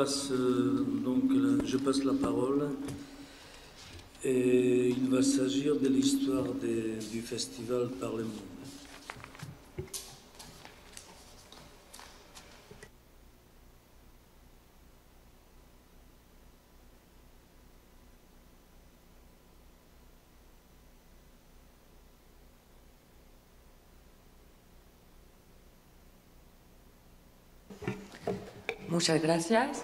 je passe la parole et il va s'agir de l'histoire du festival Par le Monde. Muchas gracias.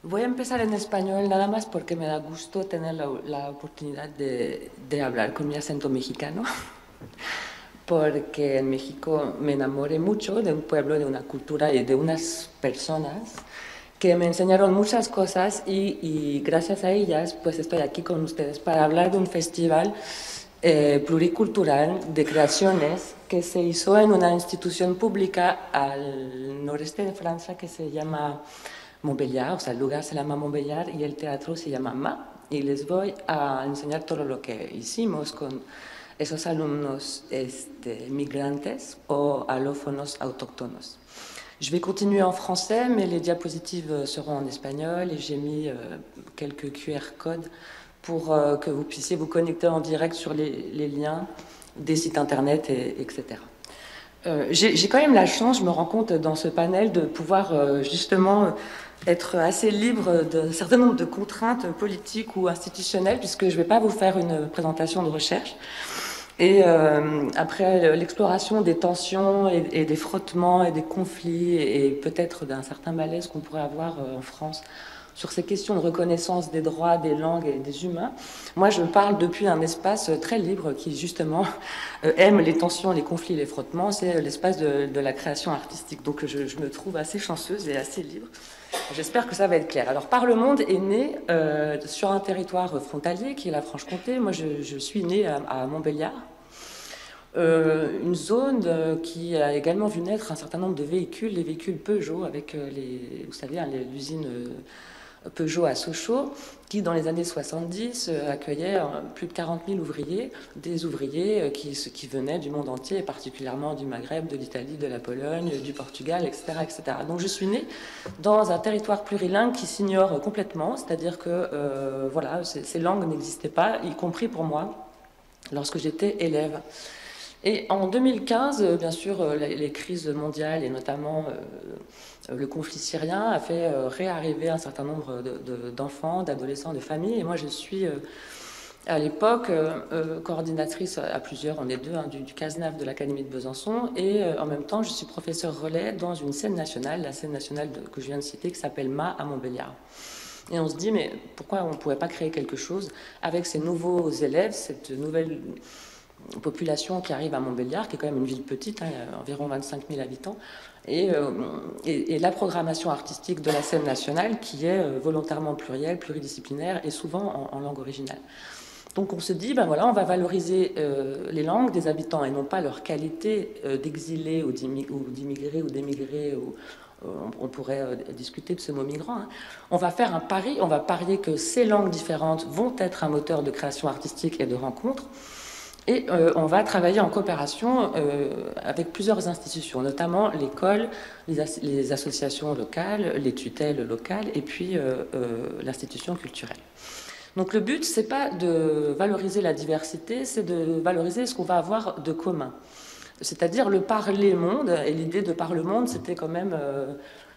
Voy a empezar en español nada más porque me da gusto tener la oportunidad de hablar con mi acento mexicano, porque en México me enamoré mucho de un pueblo, de una cultura y de unas personas que me enseñaron muchas cosas y gracias a ellas pues estoy aquí con ustedes para hablar de un festival pluricultural de creaciones que se hizo en una institución pública al noreste de Francia que se llama Montbéliard, o sea, el lugar se llama Montbéliard y el teatro se llama MA. Y les voy a enseñar todo lo que hicimos con esos alumnos migrantes o alófonos autóctonos. Je vais continuer en français, mais les diapositives seront en espagnol et j'ai mis quelques QR codes pour que vous puissiez vous connecter en direct sur les liens des sites internet, etc. J'ai quand même la chance, je me rends compte dans ce panel, de pouvoir justement être assez libre d'un certain nombre de contraintes politiques ou institutionnelles, puisque je ne vais pas vous faire une présentation de recherche. Et après l'exploration des tensions et des frottements et des conflits et peut-être d'un certain malaise qu'on pourrait avoir en France sur ces questions de reconnaissance des droits, des langues et des humains, moi je parle depuis un espace très libre qui justement aime les tensions, les conflits, les frottements, c'est l'espace de la création artistique. Donc je me trouve assez chanceuse et assez libre. J'espère que ça va être clair. Alors Par le Monde est né sur un territoire frontalier qui est la Franche-Comté. Moi je suis née à Montbéliard. Une zone qui a également vu naître un certain nombre de véhicules, les véhicules Peugeot avec vous savez, l'usine Peugeot à Sochaux, qui dans les années 70 accueillait plus de 40 000 ouvriers, des ouvriers qui venaient du monde entier, et particulièrement du Maghreb, de l'Italie, de la Pologne, du Portugal, etc., etc. Donc je suis née dans un territoire plurilingue qui s'ignore complètement, c'est-à-dire que voilà, ces langues n'existaient pas, y compris pour moi, lorsque j'étais élève. Et en 2015, bien sûr, les crises mondiales et notamment le conflit syrien a fait réarriver un certain nombre d'enfants, d'adolescents, de familles. Et moi, je suis à l'époque coordinatrice à plusieurs, on est deux, hein, du CASNAF de l'Académie de Besançon. Et en même temps, je suis professeur relais dans une scène nationale, la scène nationale que je viens de citer, qui s'appelle MA à Montbéliard. Et on se dit, mais pourquoi on ne pourrait pas créer quelque chose avec ces nouveaux élèves, cette nouvelle population qui arrive à Montbéliard, qui est quand même une ville petite, hein, environ 25 000 habitants, et la programmation artistique de la scène nationale qui est volontairement plurielle, pluridisciplinaire et souvent en langue originale. Donc on se dit, ben voilà, on va valoriser les langues des habitants et non pas leur qualité d'exilés ou d'immigrés ou d'émigrés. On pourrait discuter de ce mot migrant. Hein. On va faire un pari, on va parier que ces langues différentes vont être un moteur de création artistique et de rencontre. Et on va travailler en coopération avec plusieurs institutions, notamment l'école, les associations locales, les tutelles locales et puis l'institution culturelle. Donc le but, c'est pas de valoriser la diversité, c'est de valoriser ce qu'on va avoir de commun. C'est-à-dire le parler-monde, et l'idée de parle-monde, c'était quand même,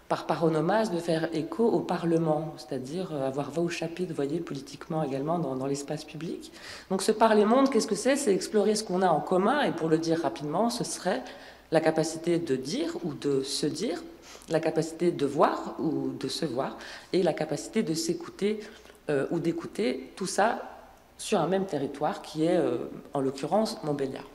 par paronomase, de faire écho au Parlement, c'est-à-dire avoir voix au chapitre, vous voyez, politiquement également dans l'espace public. Donc ce parler-monde, qu'est-ce que c'est? C'est explorer ce qu'on a en commun, et pour le dire rapidement, ce serait la capacité de dire ou de se dire, la capacité de voir ou de se voir, et la capacité de s'écouter ou d'écouter, tout ça sur un même territoire qui est, en l'occurrence, Montbéliard.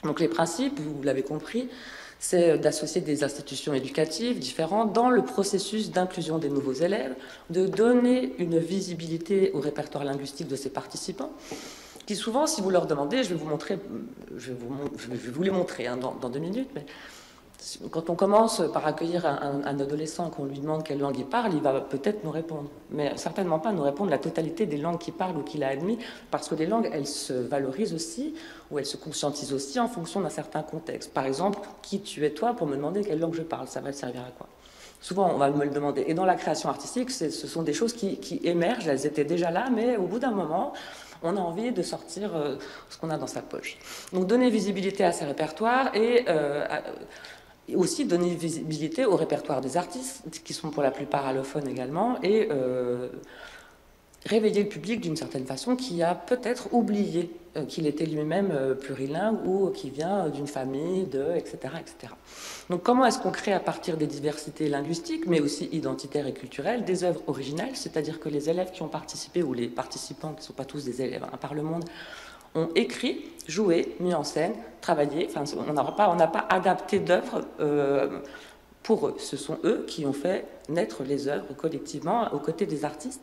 Donc les principes, vous l'avez compris, c'est d'associer des institutions éducatives différentes dans le processus d'inclusion des nouveaux élèves, de donner une visibilité au répertoire linguistique de ces participants, qui souvent, si vous leur demandez, je vais vous les montrer hein, dans 2 minutes, mais quand on commence par accueillir un adolescent, qu'on lui demande quelle langue il parle, il va peut-être nous répondre, mais certainement pas nous répondre la totalité des langues qu'il parle ou qu'il a admis, parce que les langues, elles se valorisent aussi, ou elles se conscientisent aussi en fonction d'un certain contexte. Par exemple, qui tu es toi pour me demander quelle langue je parle, ça va te servir à quoi? souvent on va me le demander. Et dans la création artistique, ce sont des choses qui émergent, elles étaient déjà là, mais au bout d'un moment, on a envie de sortir ce qu'on a dans sa poche. Donc donner visibilité à ces répertoires et aussi donner visibilité au répertoire des artistes, qui sont pour la plupart allophones également, et réveiller le public d'une certaine façon qui a peut-être oublié qu'il était lui-même plurilingue ou qui vient d'une famille, etc., etc. Donc comment est-ce qu'on crée à partir des diversités linguistiques, mais aussi identitaires et culturelles, des œuvres originales, c'est-à-dire que les élèves qui ont participé, ou les participants qui ne sont pas tous des élèves par le monde, ont écrit, joué, mis en scène, travaillé, enfin on n'a pas adapté d'œuvres pour eux. Ce sont eux qui ont fait naître les œuvres collectivement aux côtés des artistes.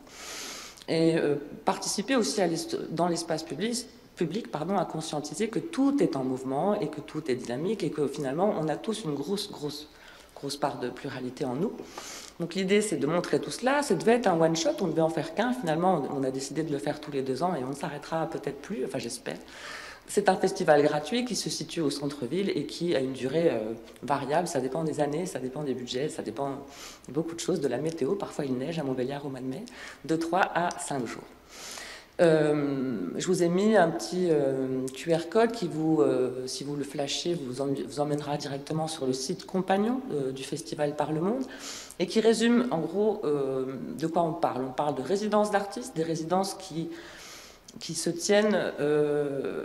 Et participer aussi dans l'espace public à conscientiser que tout est en mouvement et que tout est dynamique et que finalement on a tous une grosse part de pluralité en nous. Donc l'idée c'est de montrer tout cela. Ça devait être un one shot, on devait en faire qu'un. Finalement on a décidé de le faire tous les 2 ans et on ne s'arrêtera peut-être plus, enfin j'espère. C'est un festival gratuit qui se situe au centre-ville et qui a une durée variable. Ça dépend des années, ça dépend des budgets, ça dépend de beaucoup de choses, de la météo. Parfois, il neige à Montbéliard au mois de mai, de 3 à 5 jours. Je vous ai mis un petit QR code qui, si vous le flashez, vous emmènera directement sur le site compagnon du festival Par le Monde et qui résume en gros de quoi on parle. On parle de résidences d'artistes, des résidences qui se tiennent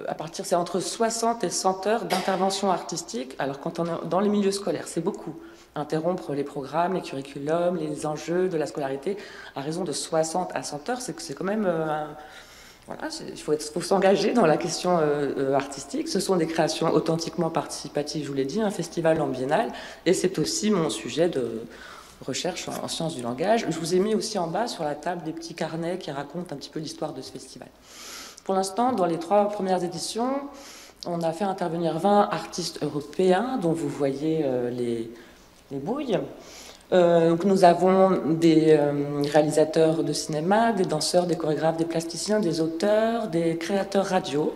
à partir, c'est entre 60 et 100 heures d'intervention artistique. Alors quand on est dans les milieux scolaires, c'est beaucoup. Interrompre les programmes, les curriculums, les enjeux de la scolarité à raison de 60 à 100 heures, c'est quand même... voilà, il faut s'engager dans la question artistique. Ce sont des créations authentiquement participatives, je vous l'ai dit, un festival en biennale, et c'est aussi mon sujet de recherche en sciences du langage. Je vous ai mis aussi en bas sur la table des petits carnets qui racontent un petit peu l'histoire de ce festival. Pour l'instant, dans les 3 premières éditions, on a fait intervenir 20 artistes européens, dont vous voyez les bouilles. Donc nous avons des réalisateurs de cinéma, des danseurs, des chorégraphes, des plasticiens, des auteurs, des créateurs radio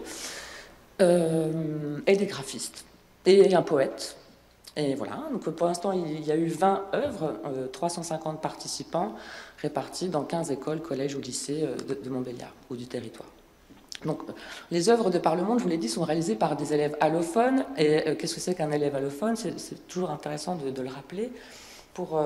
et des graphistes. Et un poète. Et voilà, donc pour l'instant, il y a eu 20 œuvres, 350 participants répartis dans 15 écoles, collèges ou lycées de Montbéliard ou du territoire. Donc, les œuvres de Par le Monde, je vous l'ai dit, sont réalisées par des élèves allophones. Et qu'est-ce que c'est qu'un élève allophone? C'est toujours intéressant de le rappeler. Pour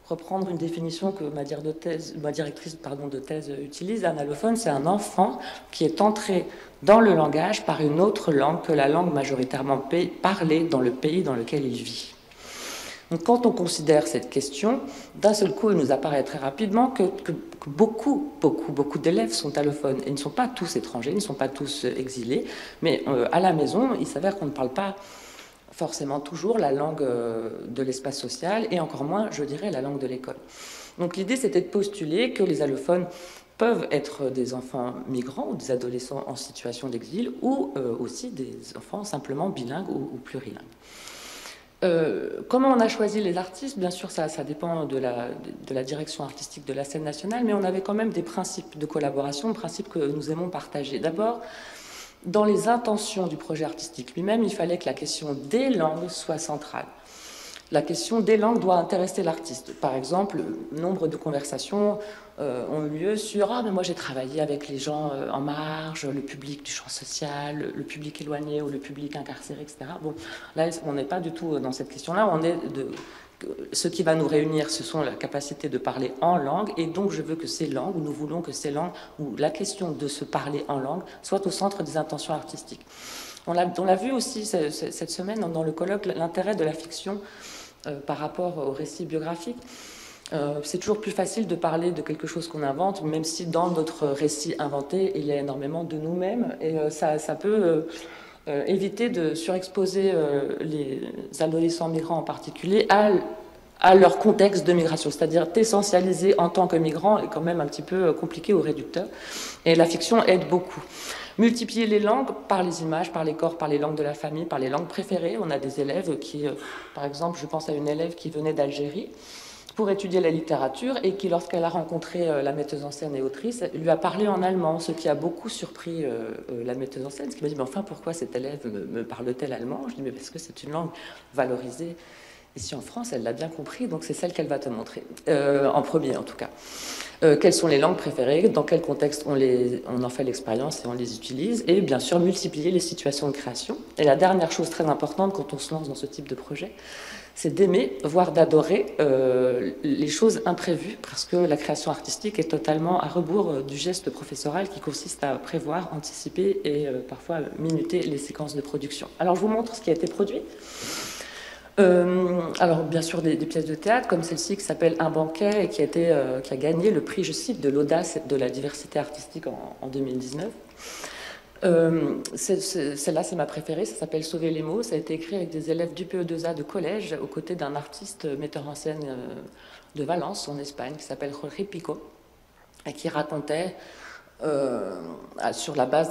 reprendre une définition que ma directrice de thèse utilise, un allophone, c'est un enfant qui est entré dans le langage par une autre langue que la langue majoritairement parlée dans le pays dans lequel il vit. Donc quand on considère cette question, d'un seul coup, il nous apparaît très rapidement que beaucoup d'élèves sont allophones. Et ils ne sont pas tous étrangers, ils ne sont pas tous exilés, mais à la maison, il s'avère qu'on ne parle pas forcément toujours la langue de l'espace social, et encore moins, je dirais, la langue de l'école. Donc l'idée, c'était de postuler que les allophones peuvent être des enfants migrants ou des adolescents en situation d'exil, ou aussi des enfants simplement bilingues ou plurilingues. Comment on a choisi les artistes? Bien sûr, ça dépend de la direction artistique de la scène nationale, mais on avait quand même des principes de collaboration, principes que nous aimons partager. D'abord, dans les intentions du projet artistique lui-même, il fallait que la question des langues soit centrale. La question des langues doit intéresser l'artiste. Par exemple, nombre de conversations ont eu lieu sur « Ah, mais moi j'ai travaillé avec les gens en marge, le public du champ social, le public éloigné ou le public incarcéré, etc. » Bon, là, on n'est pas du tout dans cette question-là. On est ce qui va nous réunir, ce sont la capacité de parler en langue, et donc je veux que ces langues, ou nous voulons que ces langues, ou la question de se parler en langue, soit au centre des intentions artistiques. On l'a vu aussi cette semaine dans le colloque, l'intérêt de la fiction par rapport au récit biographique. C'est toujours plus facile de parler de quelque chose qu'on invente, même si dans notre récit inventé, il y a énormément de nous-mêmes, et ça peut éviter de surexposer les adolescents migrants en particulier à leur contexte de migration, c'est-à-dire t'essentialiser en tant que migrant est quand même un petit peu compliqué ou réducteur, et la fiction aide beaucoup. Multiplier les langues par les images, par les corps, par les langues de la famille, par les langues préférées. On a des élèves qui, par exemple, je pense à une élève qui venait d'Algérie pour étudier la littérature et qui, lorsqu'elle a rencontré la metteuse en scène et autrice, lui a parlé en allemand, ce qui a beaucoup surpris la metteuse en scène, ce qui m'a dit « Mais enfin, pourquoi cette élève me parle-t-elle allemand ?» Je dis « Mais parce que c'est une langue valorisée Ici en France, elle l'a bien compris, donc c'est celle qu'elle va te montrer, en premier en tout cas. Quelles sont les langues préférées, dans quel contexte on en fait l'expérience et on les utilise, et bien sûr multiplier les situations de création. Et la dernière chose très importante quand on se lance dans ce type de projet, c'est d'aimer, voire d'adorer les choses imprévues, parce que la création artistique est totalement à rebours du geste professoral qui consiste à prévoir, anticiper et parfois minuter les séquences de production. Alors je vous montre ce qui a été produit. Alors bien sûr des pièces de théâtre comme celle-ci qui s'appelle Un banquet et qui a gagné le prix, je cite, de l'audace et de la diversité artistique en 2019. Celle-là c'est ma préférée, ça s'appelle Sauver les mots, ça a été écrit avec des élèves du PE2A de collège aux côtés d'un artiste metteur en scène de Valence en Espagne qui s'appelle Jorge Pico et qui racontait sur la base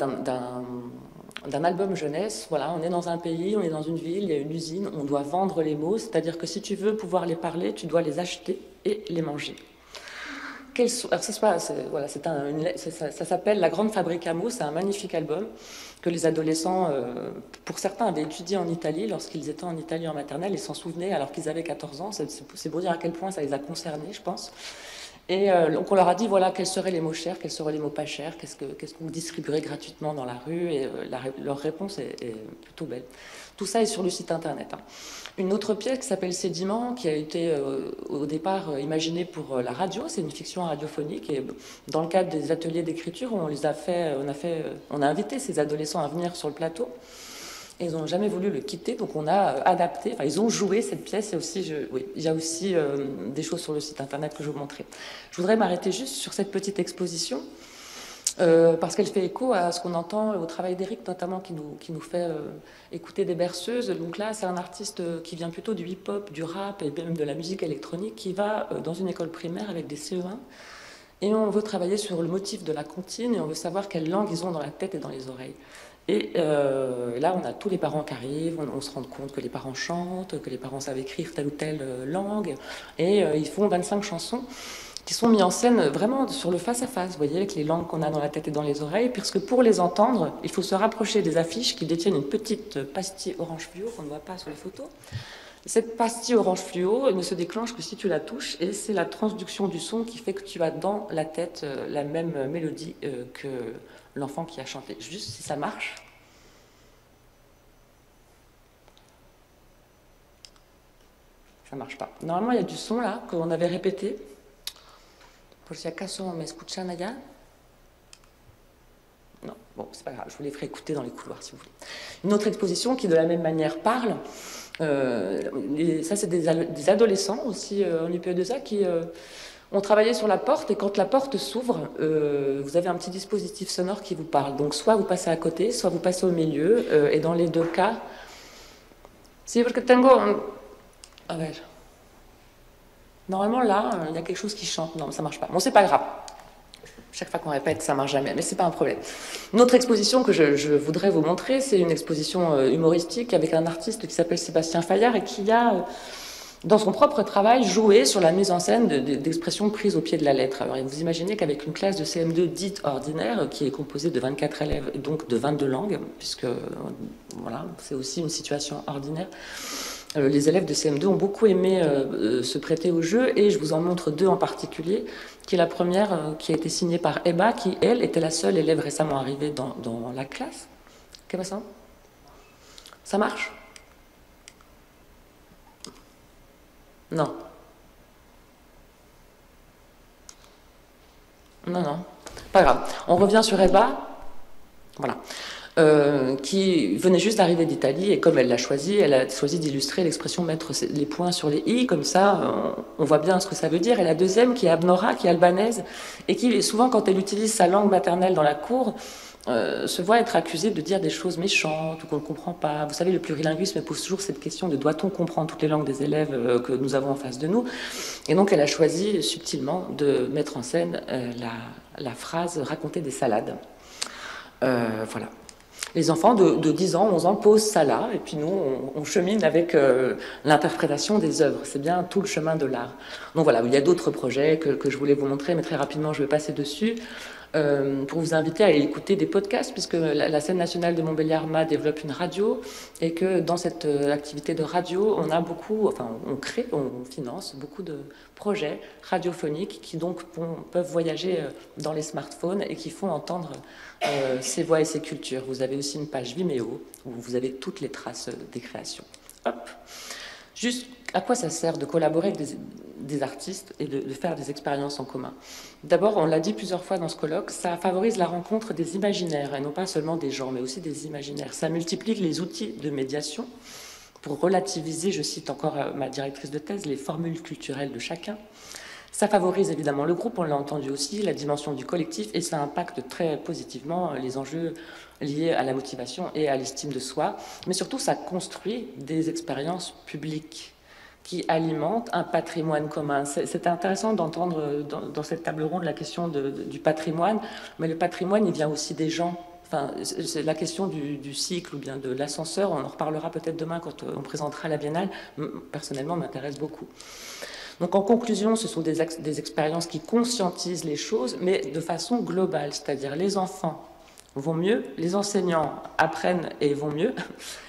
d'un album jeunesse, voilà, on est dans un pays, on est dans une ville, il y a une usine, on doit vendre les mots, c'est-à-dire que si tu veux pouvoir les parler, tu dois les acheter et les manger. Alors ça s'appelle La Grande Fabrique à mots, c'est un magnifique album que les adolescents, pour certains, avaient étudié en Italie lorsqu'ils étaient en Italie en maternelle et s'en souvenaient alors qu'ils avaient 14 ans, c'est pour dire à quel point ça les a concernés, je pense. Et donc on leur a dit, voilà, quels seraient les mots chers, quels seraient les mots pas chers, qu'est-ce qu'on distribuerait gratuitement dans la rue, et leur réponse est plutôt belle. Tout ça est sur le site internet. Hein. Une autre pièce qui s'appelle Sédiment, qui a été au départ imaginée pour la radio, c'est une fiction radiophonique, et dans le cadre des ateliers d'écriture, on a invité ces adolescents à venir sur le plateau. Et ils n'ont jamais voulu le quitter, donc on a adapté, enfin ils ont joué cette pièce, et aussi, il y a aussi des choses sur le site internet que je vais vous montrer. Je voudrais m'arrêter juste sur cette petite exposition, parce qu'elle fait écho à ce qu'on entend au travail d'Éric, notamment, qui nous fait écouter des berceuses. Donc là, c'est un artiste qui vient plutôt du hip-hop, du rap, et même de la musique électronique, qui va dans une école primaire avec des CE1, et on veut travailler sur le motif de la comptine, et on veut savoir quelle langue ils ont dans la tête et dans les oreilles. Et là, on a tous les parents qui arrivent, on se rend compte que les parents chantent, que les parents savent écrire telle ou telle langue, et ils font 25 chansons qui sont mises en scène vraiment sur le face-à-face, vous voyez, avec les langues qu'on a dans la tête et dans les oreilles, parce que pour les entendre, il faut se rapprocher des affiches qui détiennent une petite pastille orange fluo qu'on ne voit pas sur les photos. Cette pastille orange fluo, elle ne se déclenche que si tu la touches, et c'est la transduction du son qui fait que tu as dans la tête la même mélodie que l'enfant qui a chanté. Juste si ça marche. Ça marche pas. Normalement, il y a du son là, qu'on avait répété. Por si acaso me escuchan allá. Non, bon, c'est pas grave, je vous les ferai écouter dans les couloirs si vous voulez. Une autre exposition qui, de la même manière, parle. Ça, c'est des adolescents aussi en UPE2A qui ont travaillé sur la porte, et quand la porte s'ouvre, vous avez un petit dispositif sonore qui vous parle. Donc, soit vous passez à côté, soit vous passez au milieu, et dans les deux cas, si parce que tengo. A ver. Normalement, là, il y a quelque chose qui chante. Non, ça marche pas. Bon, c'est pas grave. Chaque fois qu'on répète, ça marche jamais, mais c'est pas un problème. Une autre exposition que je voudrais vous montrer, c'est une exposition humoristique avec un artiste qui s'appelle Sébastien Fayard et qui a, dans son propre travail, joué sur la mise en scène d'expressions prises au pied de la lettre. Alors, vous imaginez qu'avec une classe de CM2 dite ordinaire, qui est composée de 24 élèves et donc de 22 langues, puisque voilà, c'est aussi une situation ordinaire, les élèves de CM2 ont beaucoup aimé se prêter au jeu, et je vous en montre deux en particulier, qui est la première qui a été signée par Eba, qui, elle, était la seule élève récemment arrivée dans la classe. Qu'est-ce que ça? Ça marche? Non. Non. Pas grave. On revient sur Eba. Voilà. Qui venait juste d'arriver d'Italie, et comme elle a choisi d'illustrer l'expression mettre les points sur les i, comme ça on voit bien ce que ça veut dire. Et la deuxième, qui est Abnora, qui est albanaise, et qui souvent, quand elle utilise sa langue maternelle dans la cour, se voit être accusée de dire des choses méchantes ou qu'on ne comprend pas. Vous savez, le plurilinguisme pose toujours cette question de doit-on comprendre toutes les langues des élèves que nous avons en face de nous. Et donc elle a choisi subtilement de mettre en scène la phrase raconter des salades. Voilà. Les enfants de 10 ans, 11 ans posent ça là, et puis nous, on chemine avec l'interprétation des œuvres. C'est bien tout le chemin de l'art. Donc voilà, il y a d'autres projets que je voulais vous montrer, mais très rapidement, je vais passer dessus. pour vous inviter à écouter des podcasts, puisque la scène nationale de Montbéliard-Ma développe une radio, et que dans cette activité de radio, on a beaucoup, enfin on crée, on finance beaucoup de projets radiophoniques qui donc peuvent voyager dans les smartphones et qui font entendre ces voix et ces cultures. Vous avez aussi une page Vimeo où vous avez toutes les traces des créations. Hop. Juste, à quoi ça sert de collaborer avec des artistes et de faire des expériences en commun? D'abord, on l'a dit plusieurs fois dans ce colloque, ça favorise la rencontre des imaginaires, et non pas seulement des gens, mais aussi des imaginaires. Ça multiplie les outils de médiation pour relativiser, je cite encore ma directrice de thèse, les formules culturelles de chacun. Ça favorise évidemment le groupe, on l'a entendu aussi, la dimension du collectif, et ça impacte très positivement les enjeux liés à la motivation et à l'estime de soi. Mais surtout, ça construit des expériences publiques qui alimentent un patrimoine commun. C'est intéressant d'entendre dans cette table ronde la question du patrimoine, mais le patrimoine, il vient aussi des gens. Enfin, c'est la question du cycle ou bien de l'ascenseur, on en reparlera peut-être demain quand on présentera la Biennale, personnellement m'intéresse beaucoup. Donc en conclusion, ce sont des expériences qui conscientisent les choses, mais de façon globale, c'est-à-dire les enfants vont mieux, les enseignants apprennent et vont mieux,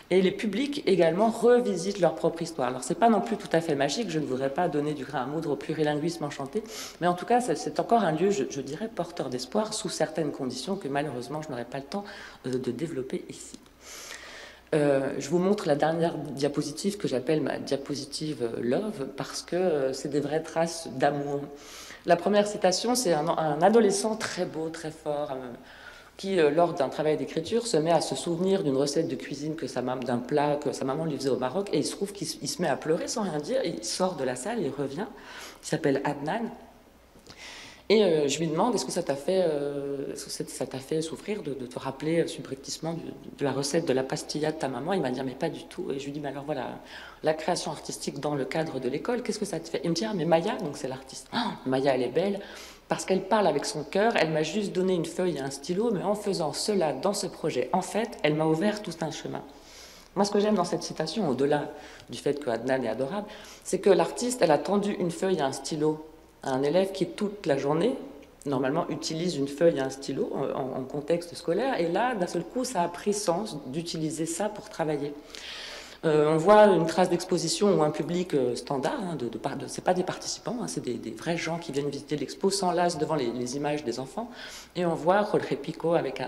et les publics également revisitent leur propre histoire. Alors c'est pas non plus tout à fait magique, je ne voudrais pas donner du grain à moudre au plurilinguisme enchanté, mais en tout cas c'est encore un lieu, je dirais, porteur d'espoir, sous certaines conditions que malheureusement je n'aurai pas le temps de développer ici. Je vous montre la dernière diapositive que j'appelle ma diapositive Love, parce que c'est des vraies traces d'amour. La première citation, c'est un adolescent très beau, très fort, qui, lors d'un travail d'écriture, se met à se souvenir d'une recette de cuisine, d'un plat que sa maman lui faisait au Maroc, et il se trouve qu'il se met à pleurer sans rien dire, il sort de la salle, il revient, il s'appelle Adnan, et je lui demande, est-ce que ça t'a fait souffrir de te rappeler subrepticement de la recette de la pastilla de ta maman? Il m'a dit, mais pas du tout. Et je lui dis, mais alors voilà, la création artistique dans le cadre de l'école, qu'est-ce que ça te fait? Il me dit, mais Maya, donc c'est l'artiste, Maya, elle est belle, parce qu'elle parle avec son cœur, elle m'a juste donné une feuille et un stylo, mais en faisant cela dans ce projet, en fait, elle m'a ouvert tout un chemin. Moi, ce que j'aime dans cette citation, au-delà du fait que Adnan est adorable, c'est que l'artiste, elle a tendu une feuille et un stylo à un élève qui, toute la journée, normalement, utilise une feuille et un stylo en contexte scolaire, et là, d'un seul coup, ça a pris sens d'utiliser ça pour travailler. On voit une trace d'exposition ou un public standard, c'est pas des participants, c'est des vrais gens qui viennent visiter l'expo, s'enlacent devant les images des enfants, et on voit Jorge Pico avec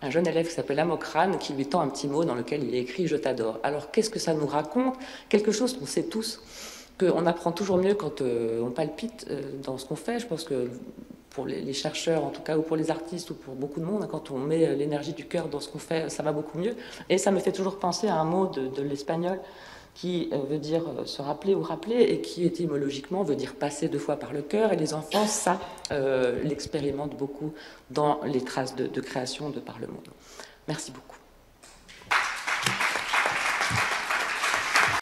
un jeune élève qui s'appelle Amokran qui lui tend un petit mot dans lequel il est écrit « Je t'adore ». Alors qu'est-ce que ça nous raconte? Quelque chose qu'on sait tous, qu'on apprend toujours mieux quand on palpite dans ce qu'on fait. Je pense que pour les chercheurs, en tout cas, ou pour les artistes, ou pour beaucoup de monde, quand on met l'énergie du cœur dans ce qu'on fait, ça va beaucoup mieux. Et ça me fait toujours penser à un mot de l'espagnol qui veut dire se rappeler ou rappeler, et qui étymologiquement veut dire passer 2 fois par le cœur. Et les enfants, ça, l'expérimentent beaucoup dans les traces de création de par le monde. Merci beaucoup.